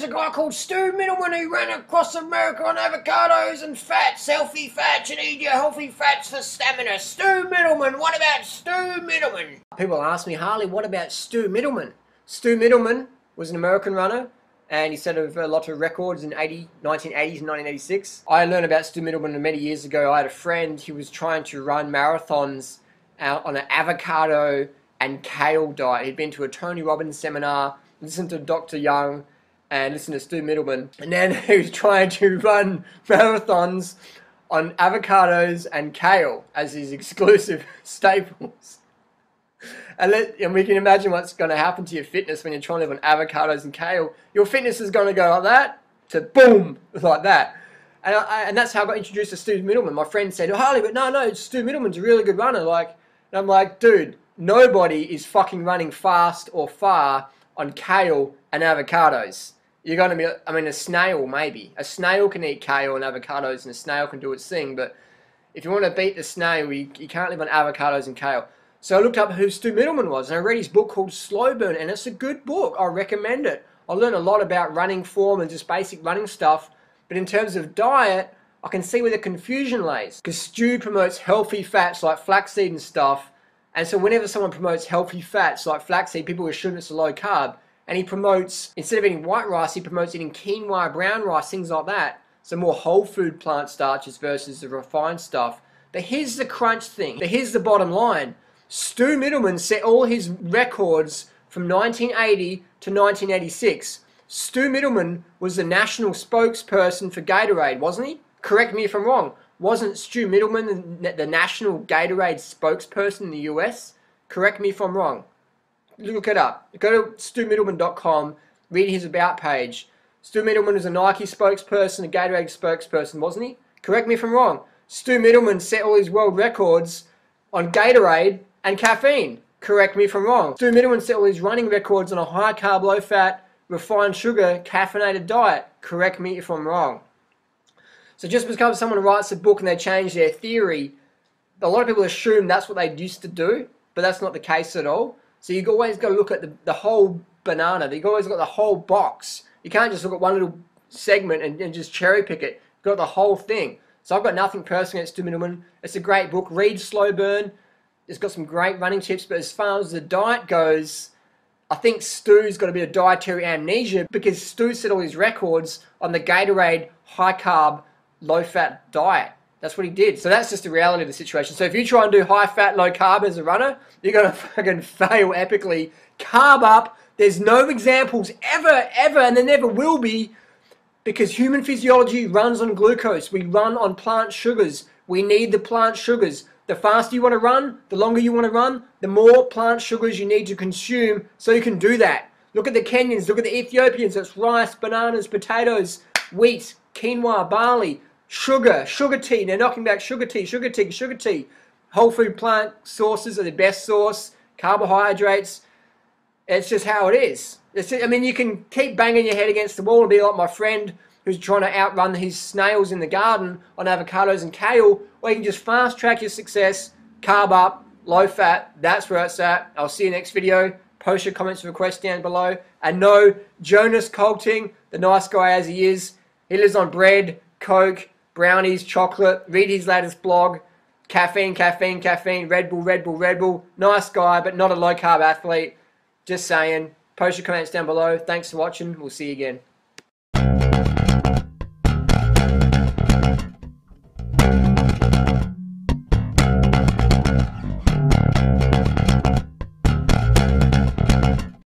there's a guy called Stu Mittleman who ran across America on avocados and fats, healthy fats. You need your healthy fats for stamina. Stu Mittleman, what about Stu Mittleman? People ask me, Harley, what about Stu Mittleman? Stu Mittleman was an American runner, and he set a lot of records in 1980s and 1986. I learned about Stu Mittleman many years ago. I had a friend who was trying to run marathons out on an avocado and kale diet. He'd been to a Tony Robbins seminar, listened to Dr. Young, and listened to Stu Mittleman. And then he was trying to run marathons on avocados and kale as his exclusive staples. And we can imagine what's going to happen to your fitness when you're trying to live on avocados and kale. Your fitness is going to go like that to boom, like that. And that's how I got introduced to Stu Mittleman. My friend said, oh, Harley, but no, Stu Mittleman's a really good runner. And I'm like, dude, nobody is fucking running fast or far on kale and avocados. You're going to be, I mean, a snail maybe. A snail can eat kale and avocados, and a snail can do its thing. But if you want to beat the snail, you can't live on avocados and kale. So I looked up who Stu Mittleman was, and I read his book called Slow Burn, and it's a good book. I recommend it. I learned a lot about running form and just basic running stuff. But in terms of diet, I can see where the confusion lays. Because Stu promotes healthy fats like flaxseed and stuff. And so whenever someone promotes healthy fats like flaxseed, people assume it's a low carb. And he promotes, instead of eating white rice, he promotes eating quinoa, brown rice, things like that. So more whole food plant starches versus the refined stuff. But here's the crunch thing. But here's the bottom line. Stu Mittleman set all his records from 1980 to 1986. Stu Mittleman was the national spokesperson for Gatorade, wasn't he? Correct me if I'm wrong. Wasn't Stu Mittleman the national Gatorade spokesperson in the US? Correct me if I'm wrong. Look it up. Go to stumittleman.com, read his about page. Stu Mittleman was a Nike spokesperson, a Gatorade spokesperson, wasn't he? Correct me if I'm wrong. Stu Mittleman set all his world records on Gatorade and caffeine. Correct me if I'm wrong. Stu Mittleman set all his running records on a high carb, low fat, refined sugar, caffeinated diet. Correct me if I'm wrong. So just because someone writes a book and they change their theory, a lot of people assume that's what they used to do, but that's not the case at all. So you've always got to look at the whole banana. You've always got the whole box. You can't just look at one little segment and just cherry pick it. You've got the whole thing. So I've got nothing personal against Stu Mittleman. It's a great book. Read Slow Burn. It's got some great running tips, but as far as the diet goes, I think Stu's got a bit of dietary amnesia because Stu set all his records on the Gatorade high carb, low fat diet. That's what he did. So that's just the reality of the situation. So if you try and do high fat, low carb as a runner, you're going to fucking fail epically. Carb up. There's no examples ever, and there never will be, because human physiology runs on glucose. We run on plant sugars. We need the plant sugars. The faster you want to run, the longer you want to run, the more plant sugars you need to consume so you can do that. Look at the Kenyans, look at the Ethiopians. It's rice, bananas, potatoes, wheat, quinoa, barley, sugar tea. They're knocking back sugar tea. Whole food plant sources are the best source. Carbohydrates. It's just how it is. I mean, you can keep banging your head against the wall and be like my friend who's trying to outrun his snails in the garden on avocados and kale, or you can just fast track your success, carb up, low fat. That's where it's at. I'll see you next video. Post your comments and requests down below. And no, Jonas Colting, the nice guy as he is, he lives on bread, Coke, brownies, chocolate. Read his latest blog. Caffeine, Red Bull. Nice guy, but not a low carb athlete. Just saying. Post your comments down below. Thanks for watching. We'll see you again.